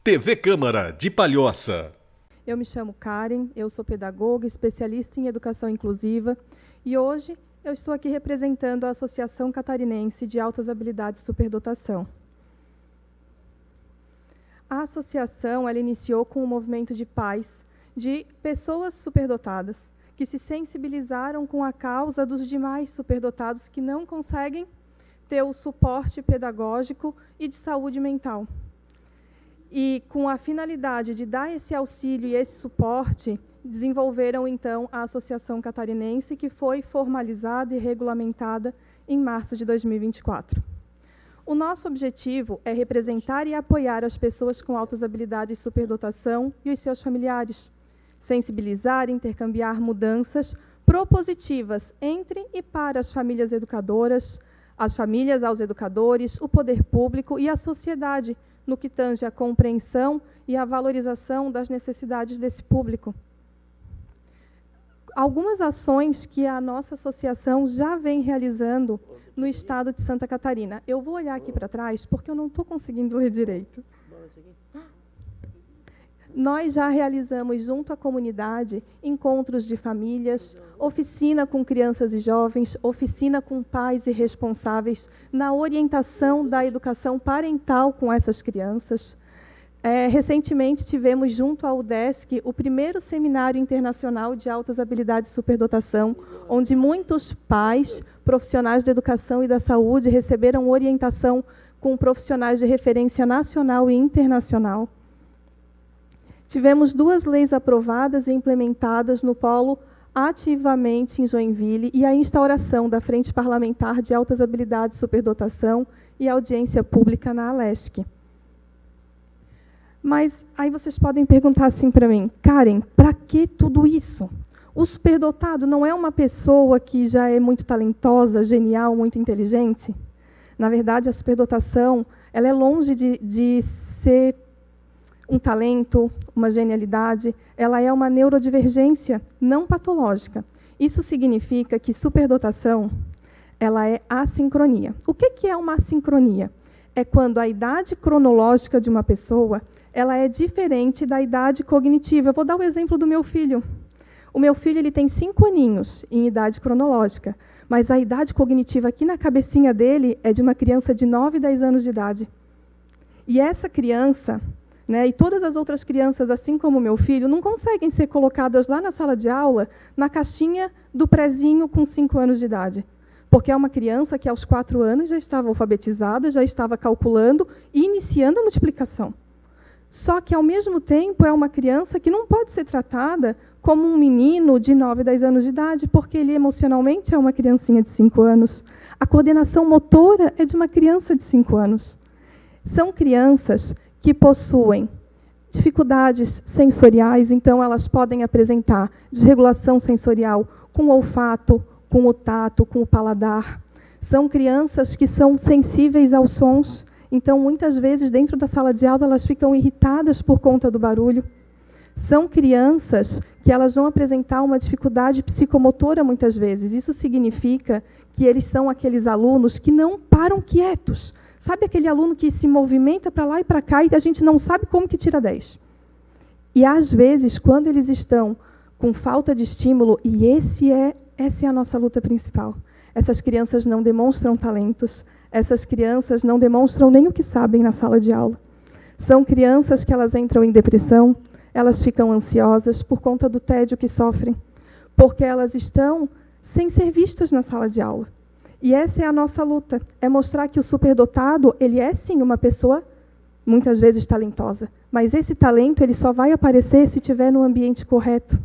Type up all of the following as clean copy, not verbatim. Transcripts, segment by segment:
TV Câmara de Palhoça. Eu me chamo Karen, eu sou pedagoga, especialista em educação inclusiva e hoje eu estou aqui representando a Associação Catarinense de Altas Habilidades e Superdotação. A associação ela iniciou com um movimento de pais, de pessoas superdotadas, que se sensibilizaram com a causa dos demais superdotados que não conseguem ter o suporte pedagógico e de saúde mental. E, com a finalidade de dar esse auxílio e esse suporte, desenvolveram, então, a Associação Catarinense, que foi formalizada e regulamentada em março de 2024. O nosso objetivo é representar e apoiar as pessoas com altas habilidades e superdotação e os seus familiares, sensibilizar e intercambiar mudanças propositivas entre e para as famílias educadoras, as famílias aos educadores, o poder público e a sociedade, no que tange a compreensão e a valorização das necessidades desse público. Algumas ações que a nossa associação já vem realizando no estado de Santa Catarina. Eu vou olhar aqui para trás, porque eu não estou conseguindo ler direito. Nós já realizamos, junto à comunidade, encontros de famílias, oficina com crianças e jovens, oficina com pais e responsáveis, na orientação da educação parental com essas crianças. Recentemente, tivemos, junto ao UDESC, o primeiro seminário internacional de altas habilidades e superdotação, onde muitos pais, profissionais da educação e da saúde, receberam orientação com profissionais de referência nacional e internacional. Tivemos 2 leis aprovadas e implementadas no polo ativamente em Joinville e a instauração da Frente Parlamentar de Altas Habilidades e Superdotação e audiência pública na Alesc. Mas aí vocês podem perguntar assim para mim, Karen, para que tudo isso? O superdotado não é uma pessoa que já é muito talentosa, genial, muito inteligente? Na verdade, a superdotação ela é longe de ser um talento, uma genialidade, ela é uma neurodivergência não patológica. Isso significa que superdotação ela é assincronia. O que é uma assincronia? É quando a idade cronológica de uma pessoa ela é diferente da idade cognitiva. Eu vou dar o exemplo do meu filho. O meu filho ele tem 5 aninhos em idade cronológica, mas a idade cognitiva aqui na cabecinha dele é de uma criança de 9, 10 anos de idade. E essa criança, e todas as outras crianças, assim como o meu filho, não conseguem ser colocadas lá na sala de aula, na caixinha do prezinho com 5 anos de idade. Porque é uma criança que, aos 4 anos, já estava alfabetizada, já estava calculando e iniciando a multiplicação. Só que, ao mesmo tempo, é uma criança que não pode ser tratada como um menino de 9, 10 anos de idade, porque ele, emocionalmente, é uma criancinha de 5 anos. A coordenação motora é de uma criança de 5 anos. São crianças que possuem dificuldades sensoriais, então elas podem apresentar desregulação sensorial com o olfato, com o tato, com o paladar. São crianças que são sensíveis aos sons, então muitas vezes dentro da sala de aula elas ficam irritadas por conta do barulho. São crianças que elas vão apresentar uma dificuldade psicomotora muitas vezes. Isso significa que eles são aqueles alunos que não param quietos. Sabe aquele aluno que se movimenta para lá e para cá e a gente não sabe como que tira 10? E, às vezes, quando eles estão com falta de estímulo, e essa é a nossa luta principal, essas crianças não demonstram talentos, essas crianças não demonstram nem o que sabem na sala de aula. São crianças que elas entram em depressão, elas ficam ansiosas por conta do tédio que sofrem, porque elas estão sem ser vistas na sala de aula. E essa é a nossa luta, é mostrar que o superdotado, ele é sim uma pessoa, muitas vezes talentosa, mas esse talento ele só vai aparecer se estiver no ambiente correto.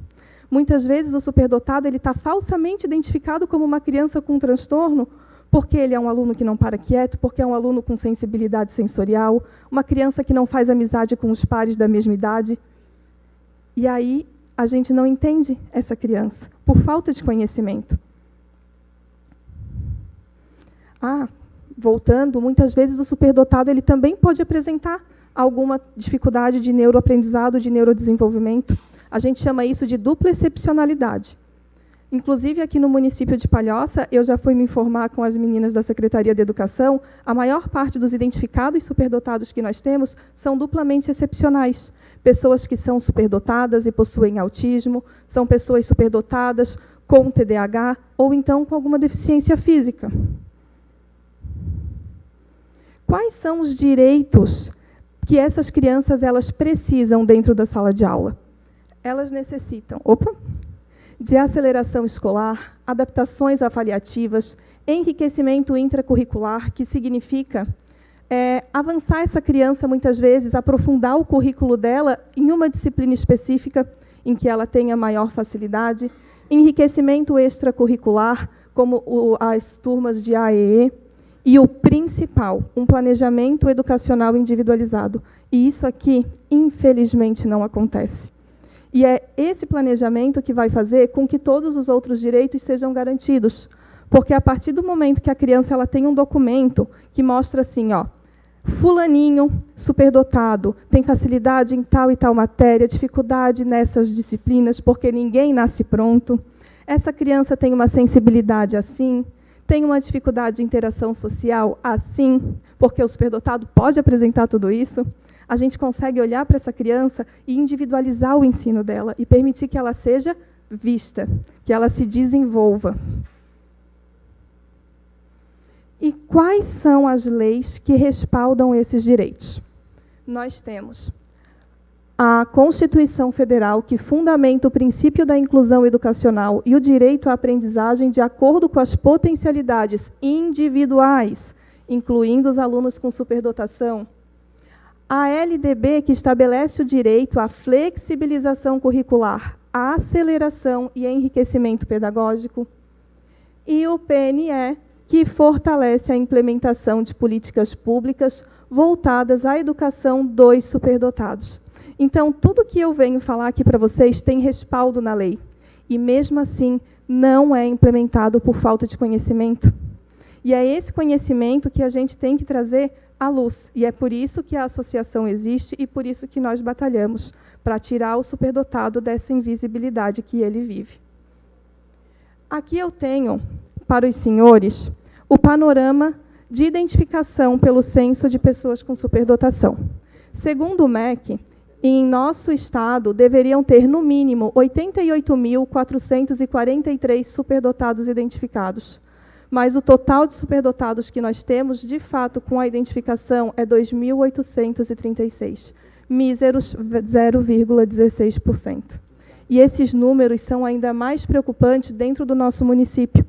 Muitas vezes o superdotado ele está falsamente identificado como uma criança com transtorno, porque ele é um aluno que não para quieto, porque é um aluno com sensibilidade sensorial, uma criança que não faz amizade com os pares da mesma idade. E aí a gente não entende essa criança, por falta de conhecimento. Voltando, muitas vezes o superdotado ele também pode apresentar alguma dificuldade de neuroaprendizado, de neurodesenvolvimento. A gente chama isso de dupla excepcionalidade. Inclusive, aqui no município de Palhoça, eu já fui me informar com as meninas da Secretaria de Educação, a maior parte dos identificados superdotados que nós temos são duplamente excepcionais. Pessoas que são superdotadas e possuem autismo, são pessoas superdotadas com TDAH ou então com alguma deficiência física. Quais são os direitos que essas crianças elas precisam dentro da sala de aula? Elas necessitam de aceleração escolar, adaptações avaliativas, enriquecimento intracurricular, que significa avançar essa criança, muitas vezes, aprofundar o currículo dela em uma disciplina específica em que ela tenha maior facilidade, enriquecimento extracurricular, como as turmas de AEE, e o principal, um planejamento educacional individualizado. E isso aqui, infelizmente, não acontece. E é esse planejamento que vai fazer com que todos os outros direitos sejam garantidos. Porque, a partir do momento que a criança ela tem um documento que mostra assim, fulaninho, superdotado, tem facilidade em tal e tal matéria, dificuldade nessas disciplinas, porque ninguém nasce pronto. Essa criança tem uma sensibilidade assim, tem uma dificuldade de interação social assim, porque o superdotado pode apresentar tudo isso. A gente consegue olhar para essa criança e individualizar o ensino dela e permitir que ela seja vista, que ela se desenvolva. E quais são as leis que respaldam esses direitos? Nós temos a Constituição Federal, que fundamenta o princípio da inclusão educacional e o direito à aprendizagem de acordo com as potencialidades individuais, incluindo os alunos com superdotação. A LDB, que estabelece o direito à flexibilização curricular, à aceleração e enriquecimento pedagógico. E o PNE, que fortalece a implementação de políticas públicas voltadas à educação dos superdotados. Então, tudo que eu venho falar aqui para vocês tem respaldo na lei. E, mesmo assim, não é implementado por falta de conhecimento. E é esse conhecimento que a gente tem que trazer à luz. E é por isso que a associação existe e por isso que nós batalhamos, para tirar o superdotado dessa invisibilidade que ele vive. Aqui eu tenho, para os senhores, o panorama de identificação pelo censo de pessoas com superdotação. Segundo o MEC, em nosso estado, deveriam ter, no mínimo, 88.443 superdotados identificados. Mas o total de superdotados que nós temos, de fato, com a identificação, é 2.836, míseros 0,16%. E esses números são ainda mais preocupantes dentro do nosso município.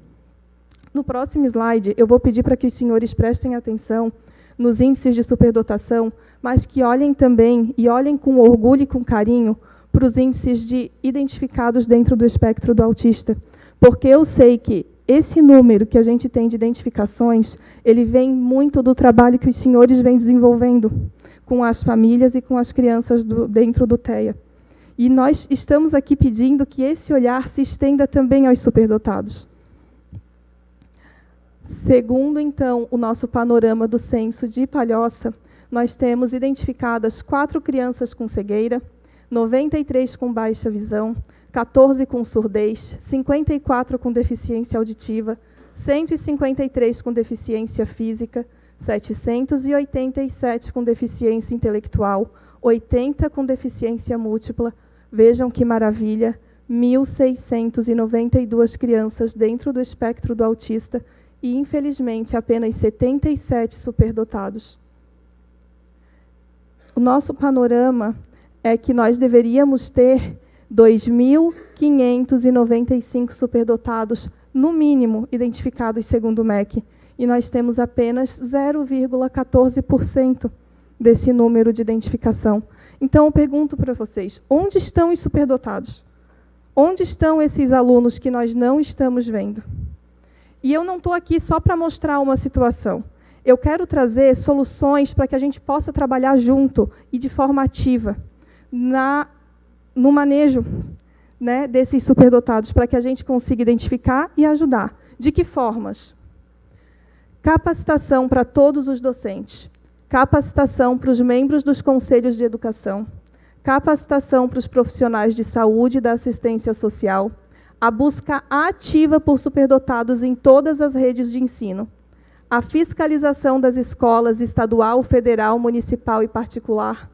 No próximo slide, eu vou pedir para que os senhores prestem atenção nos índices de superdotação, mas que olhem também, e olhem com orgulho e com carinho, para os índices de identificados dentro do espectro do autista. Porque eu sei que esse número que a gente tem de identificações, ele vem muito do trabalho que os senhores vêm desenvolvendo com as famílias e com as crianças dentro do TEA. E nós estamos aqui pedindo que esse olhar se estenda também aos superdotados. Segundo, então, o nosso panorama do censo de Palhoça, nós temos identificadas 4 crianças com cegueira, 93 com baixa visão, 14 com surdez, 54 com deficiência auditiva, 153 com deficiência física, 787 com deficiência intelectual, 80 com deficiência múltipla. Vejam que maravilha, 1.692 crianças dentro do espectro do autista e, infelizmente, apenas 77 superdotados. O nosso panorama é que nós deveríamos ter 2.595 superdotados, no mínimo, identificados segundo o MEC, e nós temos apenas 0,14% desse número de identificação. Então, eu pergunto para vocês, onde estão os superdotados? Onde estão esses alunos que nós não estamos vendo? E eu não estou aqui só para mostrar uma situação. Eu quero trazer soluções para que a gente possa trabalhar junto e de forma ativa no manejo, né, desses superdotados, para que a gente consiga identificar e ajudar. De que formas? Capacitação para todos os docentes, capacitação para os membros dos conselhos de educação, capacitação para os profissionais de saúde e da assistência social, a busca ativa por superdotados em todas as redes de ensino, a fiscalização das escolas estadual, federal, municipal e particular,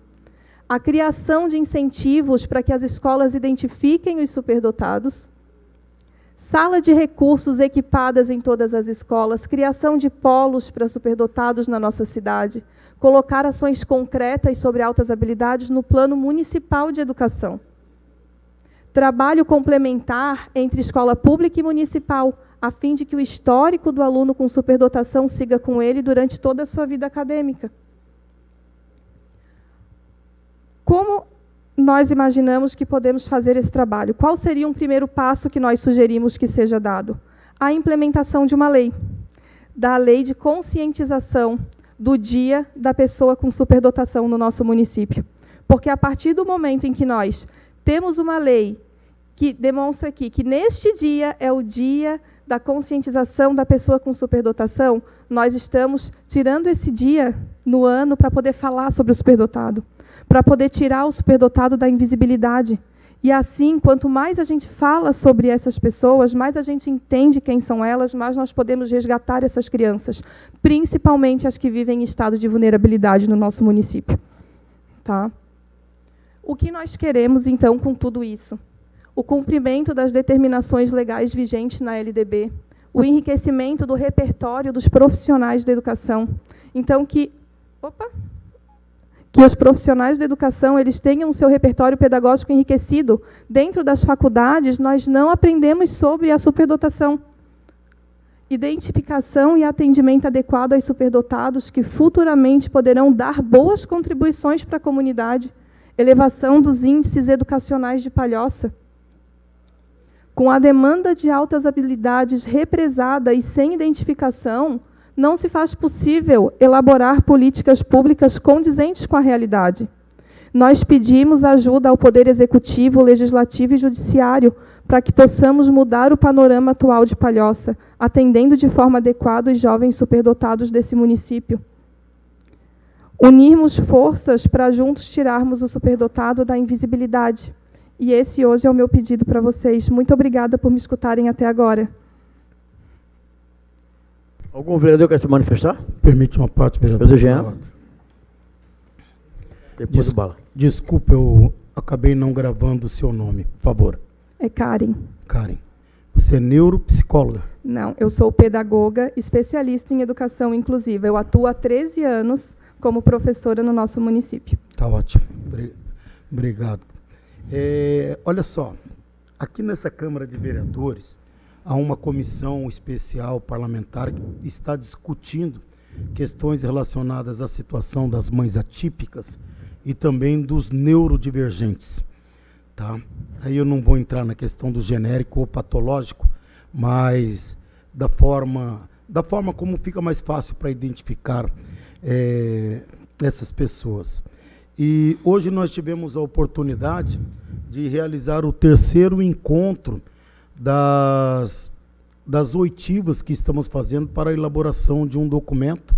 a criação de incentivos para que as escolas identifiquem os superdotados, sala de recursos equipadas em todas as escolas, criação de polos para superdotados na nossa cidade, colocar ações concretas sobre altas habilidades no plano municipal de educação. Trabalho complementar entre escola pública e municipal, a fim de que o histórico do aluno com superdotação siga com ele durante toda a sua vida acadêmica. Como nós imaginamos que podemos fazer esse trabalho? Qual seria um primeiro passo que nós sugerimos que seja dado? A implementação de uma lei, da lei de conscientização do dia da pessoa com superdotação no nosso município. Porque a partir do momento em que nós temos uma lei que demonstra aqui que neste dia é o dia da conscientização da pessoa com superdotação, nós estamos tirando esse dia no ano para poder falar sobre o superdotado, para poder tirar o superdotado da invisibilidade. E assim, quanto mais a gente fala sobre essas pessoas, mais a gente entende quem são elas, mais nós podemos resgatar essas crianças, principalmente as que vivem em estado de vulnerabilidade no nosso município. Tá? O que nós queremos, então, com tudo isso? O cumprimento das determinações legais vigentes na LDB, o enriquecimento do repertório dos profissionais da educação. Então, que os profissionais da educação eles tenham o seu repertório pedagógico enriquecido. Dentro das faculdades, nós não aprendemos sobre a superdotação. Identificação e atendimento adequado aos superdotados que futuramente poderão dar boas contribuições para a comunidade. Elevação dos índices educacionais de Palhoça. Com a demanda de altas habilidades represada e sem identificação, não se faz possível elaborar políticas públicas condizentes com a realidade. Nós pedimos ajuda ao Poder Executivo, Legislativo e Judiciário para que possamos mudar o panorama atual de Palhoça, atendendo de forma adequada os jovens superdotados desse município. Unirmos forças para juntos tirarmos o superdotado da invisibilidade. E esse hoje é o meu pedido para vocês. Muito obrigada por me escutarem até agora. Algum vereador quer se manifestar? Permite uma parte, vereador. Vereador Jean. Depois do Bala. Desculpa, eu acabei não gravando o seu nome. Por favor. É Karen. Karen. Você é neuropsicóloga? Não, eu sou pedagoga, especialista em educação inclusiva. Eu atuo há 13 anos como professora no nosso município. Tá ótimo. Obrigado. Olha só, aqui nessa Câmara de Vereadores, há uma comissão especial parlamentar que está discutindo questões relacionadas à situação das mães atípicas e também dos neurodivergentes. Tá? Aí eu não vou entrar na questão do genérico ou patológico, mas da forma como fica mais fácil para identificar essas pessoas. E hoje nós tivemos a oportunidade de realizar o 3º encontro das oitivas que estamos fazendo para a elaboração de um documento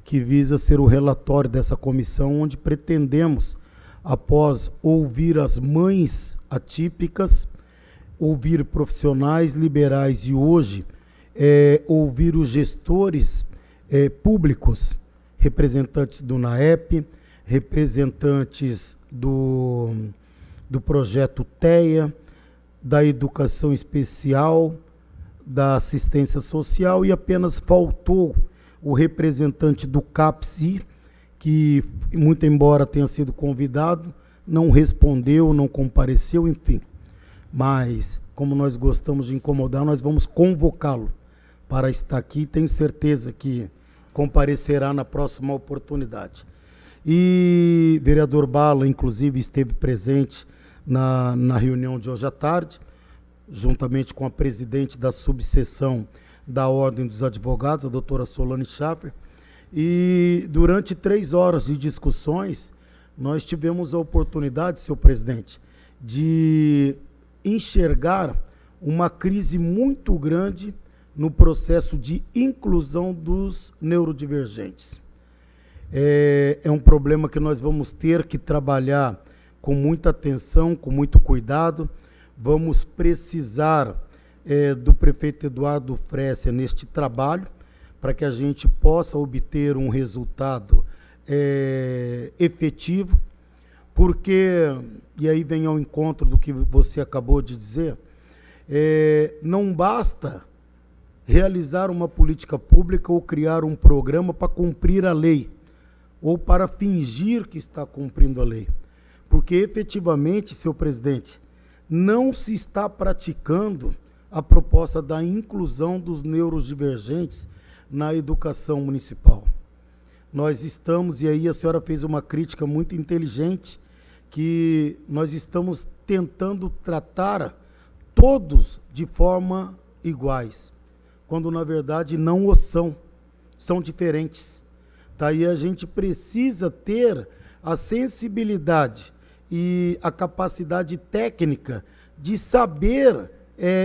que visa ser o relatório dessa comissão, onde pretendemos, após ouvir as mães atípicas, ouvir profissionais liberais e hoje ouvir os gestores públicos, representantes do NAEP, representantes do projeto TEA, da educação especial, da assistência social, e apenas faltou o representante do CAPSI, que, muito embora tenha sido convidado, não respondeu, não compareceu, enfim. Mas, como nós gostamos de incomodar, nós vamos convocá-lo para estar aqui. Tenho certeza que comparecerá na próxima oportunidade. E o vereador Bala, inclusive, esteve presente na reunião de hoje à tarde, juntamente com a presidente da subseção da Ordem dos Advogados, a doutora Solane Schaffer, e durante 3 horas de discussões, nós tivemos a oportunidade, senhor presidente, de enxergar uma crise muito grande no processo de inclusão dos neurodivergentes. É um problema que nós vamos ter que trabalhar com muita atenção, com muito cuidado. vamos precisar do prefeito Eduardo Fresser neste trabalho, para que a gente possa obter um resultado efetivo, porque, e aí vem ao encontro do que você acabou de dizer, não basta realizar uma política pública ou criar um programa para cumprir a lei, ou para fingir que está cumprindo a lei. Porque, efetivamente, senhor presidente, não se está praticando a proposta da inclusão dos neurodivergentes na educação municipal. Nós estamos, e aí a senhora fez uma crítica muito inteligente, que nós estamos tentando tratar todos de forma iguais, quando na verdade não o são, são diferentes. Daí a gente precisa ter a sensibilidade e a capacidade técnica de saber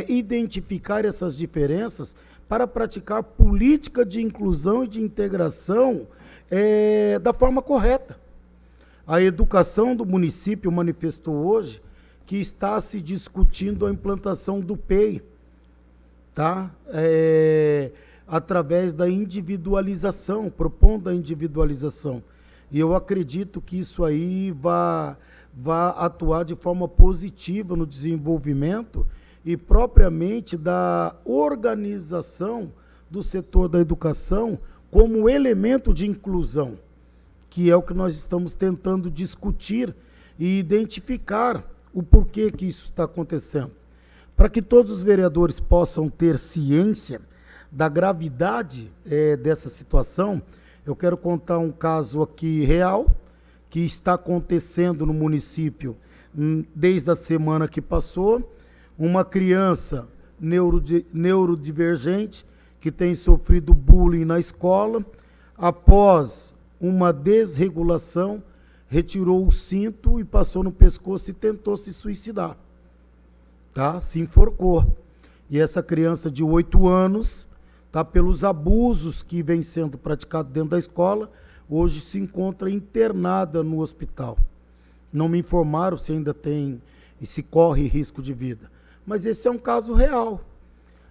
identificar essas diferenças para praticar política de inclusão e de integração da forma correta. A educação do município manifestou hoje que está se discutindo a implantação do PEI, tá? Através da individualização, propondo a individualização. E eu acredito que isso aí vai atuar de forma positiva no desenvolvimento e propriamente da organização do setor da educação como elemento de inclusão, que é o que nós estamos tentando discutir e identificar o porquê que isso está acontecendo. Para que todos os vereadores possam ter ciência da gravidade dessa situação, eu quero contar um caso aqui real, que está acontecendo no município desde a semana que passou. Uma criança neurodivergente que tem sofrido bullying na escola, após uma desregulação, retirou o cinto e passou no pescoço e tentou se suicidar. Tá? Se enforcou. E essa criança de 8 anos, tá, pelos abusos que vem sendo praticados dentro da escola, hoje se encontra internada no hospital. Não me informaram se ainda tem e se corre risco de vida. Mas esse é um caso real.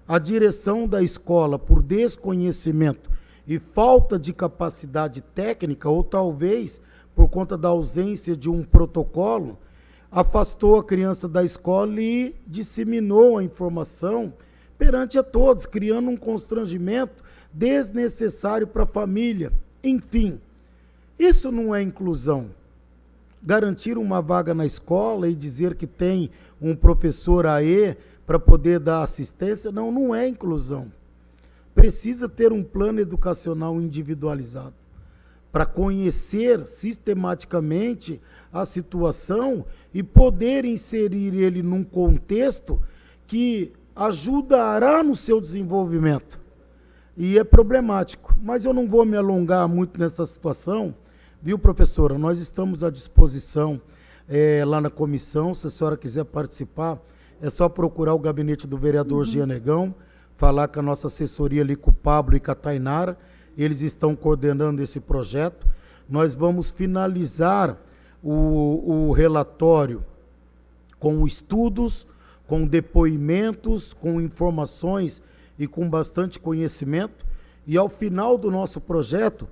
A direção da escola, por desconhecimento e falta de capacidade técnica, ou talvez por conta da ausência de um protocolo, afastou a criança da escola e disseminou a informação perante a todos, criando um constrangimento desnecessário para a família. Enfim, isso não é inclusão. Garantir uma vaga na escola e dizer que tem um professor AE para poder dar assistência, não é inclusão. Precisa ter um plano educacional individualizado para conhecer sistematicamente a situação e poder inserir ele num contexto que ajudará no seu desenvolvimento. E é problemático, mas eu não vou me alongar muito nessa situação, viu, professora? Nós estamos à disposição lá na comissão, se a senhora quiser participar, é só procurar o gabinete do vereador Gia Negão, falar com a nossa assessoria ali com o Pablo e com a Tainara, eles estão coordenando esse projeto. Nós vamos finalizar o relatório com estudos, com depoimentos, com informações e com bastante conhecimento. E ao final do nosso projeto,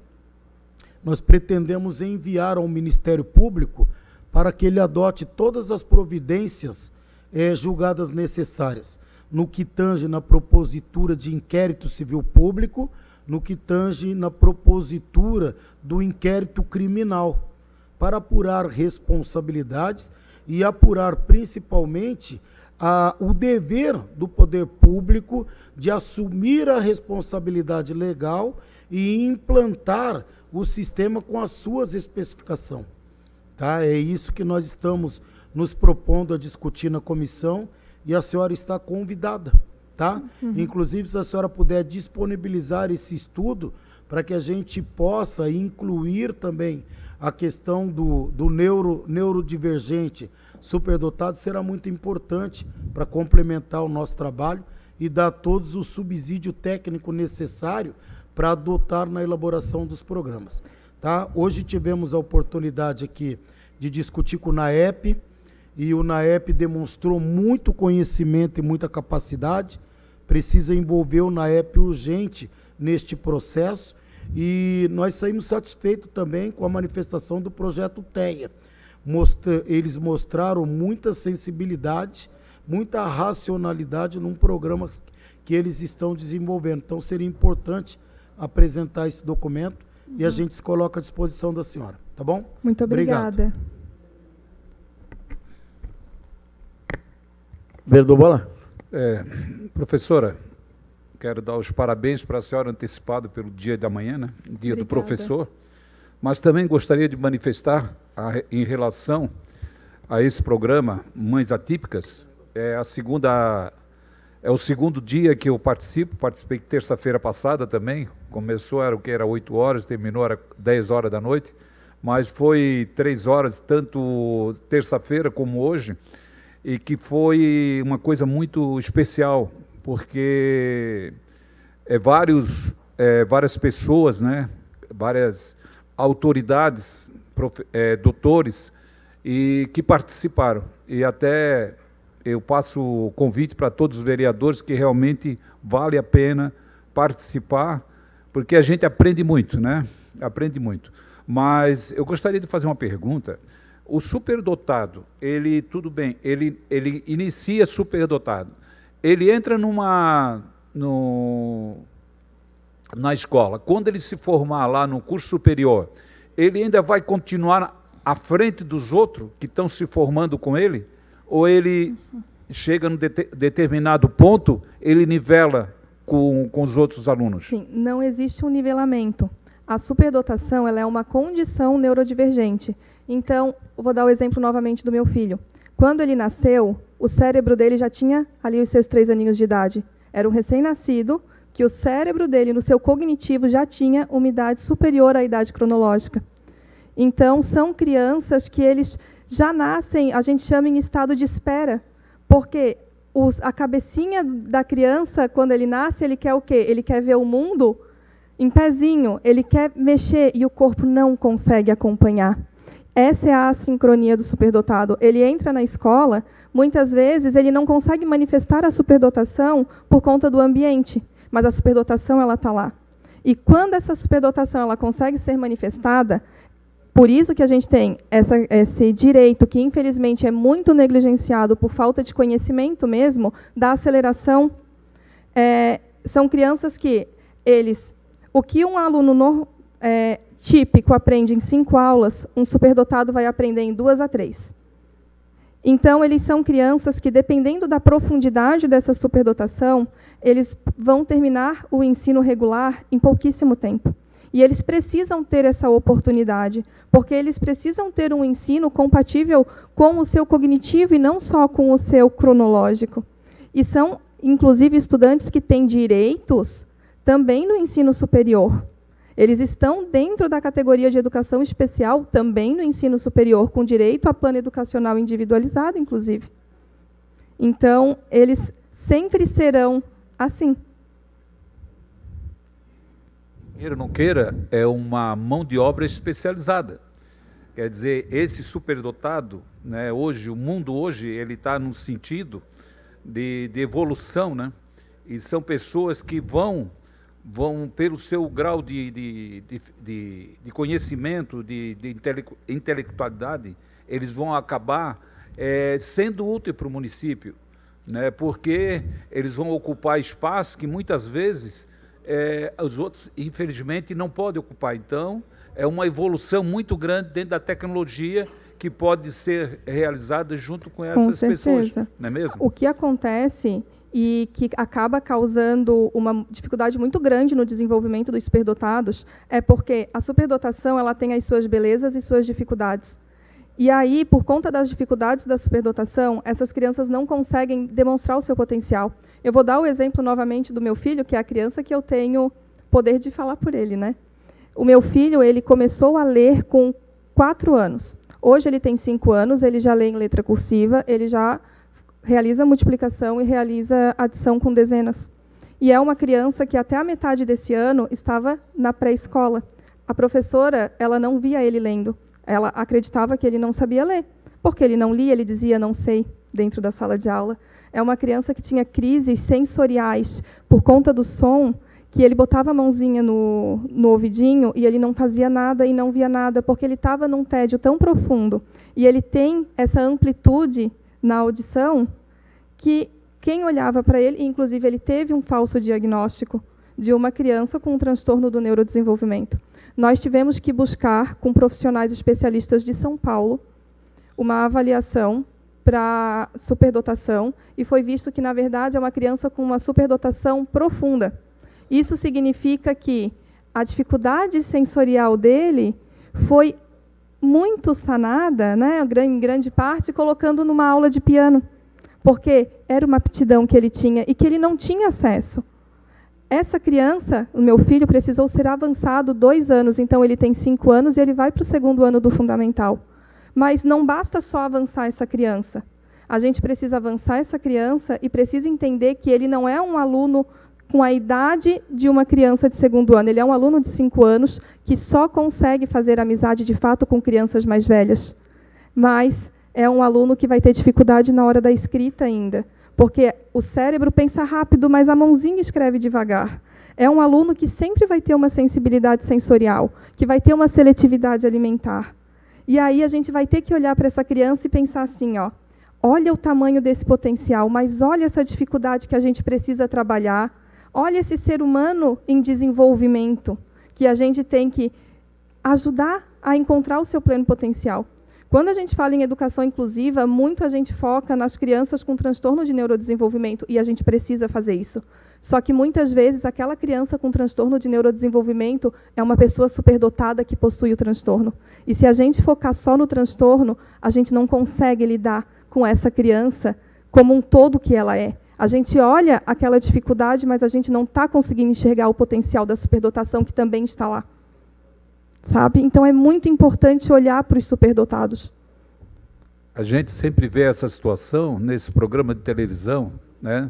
nós pretendemos enviar ao Ministério Público para que ele adote todas as providências julgadas necessárias, no que tange na propositura de inquérito civil público, no que tange na propositura do inquérito criminal, para apurar responsabilidades e apurar principalmente o dever do poder público de assumir a responsabilidade legal e implantar o sistema com as suas especificações. Tá? É isso que nós estamos nos propondo a discutir na comissão e a senhora está convidada. Tá? Inclusive, se a senhora puder disponibilizar esse estudo para que a gente possa incluir também a questão do neurodivergente superdotado, será muito importante para complementar o nosso trabalho e dar todos o subsídio técnico necessário para adotar na elaboração dos programas. Tá? Hoje tivemos a oportunidade aqui de discutir com o NAEP e o NAEP demonstrou muito conhecimento e muita capacidade. Precisa envolver o NAEP urgente neste processo, e nós saímos satisfeitos também com a manifestação do projeto TEA. Eles mostraram muita sensibilidade, muita racionalidade num programa que eles estão desenvolvendo. Então, seria importante apresentar esse documento e a gente se coloca à disposição da senhora, tá bom? Muito obrigada. Vereador Bola? Professora, quero dar os parabéns para a senhora antecipado pelo dia da manhã, né? Dia Obrigada. do professor, mas também gostaria de manifestar em relação a esse programa Mães Atípicas. É o segundo dia que eu participei terça-feira passada também, começou era 8 horas, terminou era 10 horas da noite, mas foi 3 horas, tanto terça-feira como hoje, e que foi uma coisa muito especial, porque várias pessoas, né, várias autoridades, doutores, e que participaram. E até eu passo o convite para todos os vereadores que realmente vale a pena participar, porque a gente aprende muito, né? Aprende muito. Mas eu gostaria de fazer uma pergunta. O superdotado, tudo bem, ele inicia superdotado. Ele entra na escola. Quando ele se formar lá no curso superior, ele ainda vai continuar à frente dos outros que estão se formando com ele? Ou ele chega num determinado ponto, ele nivela com os outros alunos? Sim, não existe um nivelamento. A superdotação ela é uma condição neurodivergente. Então, eu vou dar o exemplo novamente do meu filho. Quando ele nasceu, o cérebro dele já tinha ali os seus 3 aninhos de idade. Era um recém-nascido que o cérebro dele, no seu cognitivo, já tinha uma idade superior à idade cronológica. Então, são crianças que eles já nascem, a gente chama em estado de espera, porque a cabecinha da criança, quando ele nasce, ele quer o quê? Ele quer ver o mundo em pezinho, ele quer mexer e o corpo não consegue acompanhar. Essa é a assincronia do superdotado. Ele entra na escola, muitas vezes ele não consegue manifestar a superdotação por conta do ambiente, mas a superdotação ela está lá. E quando essa superdotação ela consegue ser manifestada, por isso que a gente tem esse direito, que infelizmente é muito negligenciado por falta de conhecimento mesmo, da aceleração. São crianças que o que um aluno típico aprende em 5 aulas, um superdotado vai aprender em 2 a 3. Então, eles são crianças que, dependendo da profundidade dessa superdotação, eles vão terminar o ensino regular em pouquíssimo tempo. E eles precisam ter essa oportunidade, porque eles precisam ter um ensino compatível com o seu cognitivo e não só com o seu cronológico. E são, inclusive, estudantes que têm direitos também no ensino superior. Eles estão dentro da categoria de educação especial, também no ensino superior, com direito a plano educacional individualizado, inclusive. Então, eles sempre serão assim. Queira ou não queira, é uma mão de obra especializada. Quer dizer, esse superdotado, né, o mundo hoje, ele está num sentido de evolução, né? E são pessoas que vão pelo seu grau de conhecimento, de intelectualidade, eles vão acabar sendo úteis para o município, né? Porque eles vão ocupar espaços que muitas vezes os outros, infelizmente, não podem ocupar. Então, é uma evolução muito grande dentro da tecnologia que pode ser realizada junto com essas pessoas, não é mesmo? O que acontece e que acaba causando uma dificuldade muito grande no desenvolvimento dos superdotados é porque a superdotação ela tem as suas belezas e suas dificuldades. E aí, por conta das dificuldades da superdotação, essas crianças não conseguem demonstrar o seu potencial. Eu vou dar o exemplo novamente do meu filho, que é a criança que eu tenho poder de falar por ele, né? O meu filho, ele começou a ler com 4 anos. Hoje ele tem 5 anos, ele já lê em letra cursiva, ele já realiza multiplicação e realiza adição com dezenas. E é uma criança que até a metade desse ano estava na pré-escola. A professora, ela não via ele lendo. Ela acreditava que ele não sabia ler, porque ele não lia, ele dizia não sei dentro da sala de aula. É uma criança que tinha crises sensoriais por conta do som, que ele botava a mãozinha no ouvidinho e ele não fazia nada e não via nada, porque ele estava num tédio tão profundo. E ele tem essa amplitude na audição que quem olhava para ele, inclusive ele teve um falso diagnóstico de uma criança com um transtorno do neurodesenvolvimento. Nós tivemos que buscar, com profissionais especialistas de São Paulo, uma avaliação para superdotação, e foi visto que, na verdade, é uma criança com uma superdotação profunda. Isso significa que a dificuldade sensorial dele foi muito sanada, né, em grande parte, colocando numa aula de piano, porque era uma aptidão que ele tinha e que ele não tinha acesso. Essa criança, o meu filho, precisou ser avançado 2 anos, então ele tem 5 anos e ele vai para o 2º ano do fundamental. Mas não basta só avançar essa criança. A gente precisa avançar essa criança e precisa entender que ele não é um aluno com a idade de uma criança de 2º ano. Ele é um aluno de 5 anos que só consegue fazer amizade de fato com crianças mais velhas. Mas é um aluno que vai ter dificuldade na hora da escrita ainda, porque o cérebro pensa rápido, mas a mãozinha escreve devagar. É um aluno que sempre vai ter uma sensibilidade sensorial, que vai ter uma seletividade alimentar. E aí a gente vai ter que olhar para essa criança e pensar assim, ó, olha o tamanho desse potencial, mas olha essa dificuldade que a gente precisa trabalhar. Olha esse ser humano em desenvolvimento, que a gente tem que ajudar a encontrar o seu pleno potencial. Quando a gente fala em educação inclusiva, muito a gente foca nas crianças com transtorno de neurodesenvolvimento, e a gente precisa fazer isso. Só que, muitas vezes, aquela criança com transtorno de neurodesenvolvimento é uma pessoa superdotada que possui o transtorno. E se a gente focar só no transtorno, a gente não consegue lidar com essa criança como um todo que ela é. A gente olha aquela dificuldade, mas a gente não está conseguindo enxergar o potencial da superdotação que também está lá. Sabe? Então, é muito importante olhar para os superdotados. A gente sempre vê essa situação nesse programa de televisão, né,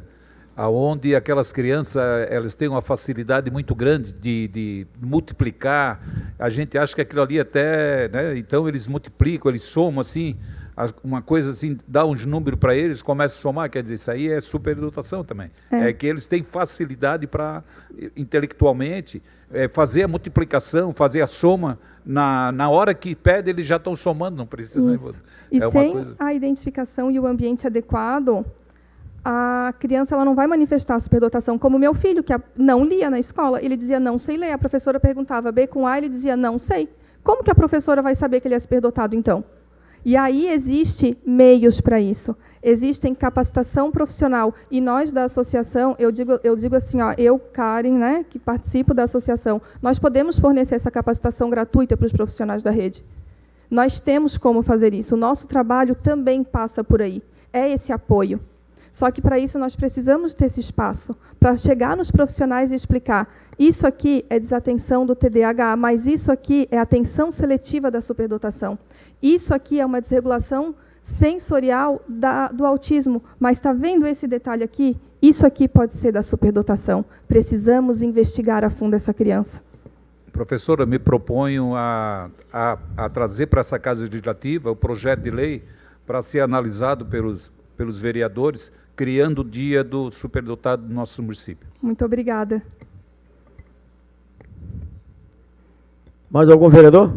onde aquelas crianças elas têm uma facilidade muito grande de multiplicar. A gente acha que aquilo ali até, né, então eles multiplicam, eles somam assim, uma coisa assim, dá uns números para eles, começa a somar, quer dizer, isso aí é superdotação também. É que eles têm facilidade para, intelectualmente, fazer a multiplicação, fazer a soma, na hora que pede, eles já estão somando, não precisa... Né? E sem a identificação e o ambiente adequado, a criança ela não vai manifestar a superdotação, como meu filho, que não lia na escola, ele dizia não sei ler, a professora perguntava B com A, ele dizia não sei. Como que a professora vai saber que ele é superdotado, então? E aí existem meios para isso, existem capacitação profissional, e nós da associação, eu digo assim, ó, eu, Karen, né, que participo da associação, nós podemos fornecer essa capacitação gratuita para os profissionais da rede. Nós temos como fazer isso, o nosso trabalho também passa por aí, é esse apoio. Só que, para isso, nós precisamos ter esse espaço, para chegar nos profissionais e explicar, isso aqui é desatenção do TDAH, mas isso aqui é atenção seletiva da superdotação. Isso aqui é uma desregulação sensorial do autismo, mas está vendo esse detalhe aqui? Isso aqui pode ser da superdotação. Precisamos investigar a fundo essa criança. Professora, me proponho a trazer para essa Casa Legislativa o projeto de lei para ser analisado pelos vereadores, criando o dia do superdotado do nosso município. Muito obrigada. Mais algum vereador?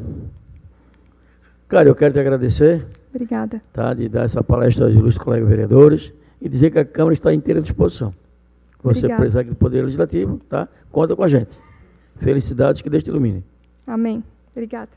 Cara, eu quero te agradecer. Obrigada. Tá, de dar essa palestra aos ilustres colegas vereadores e dizer que a Câmara está inteira à disposição. Você precisar aqui do Poder Legislativo, tá? Conta com a gente. Felicidades, que Deus te ilumine. Amém. Obrigada.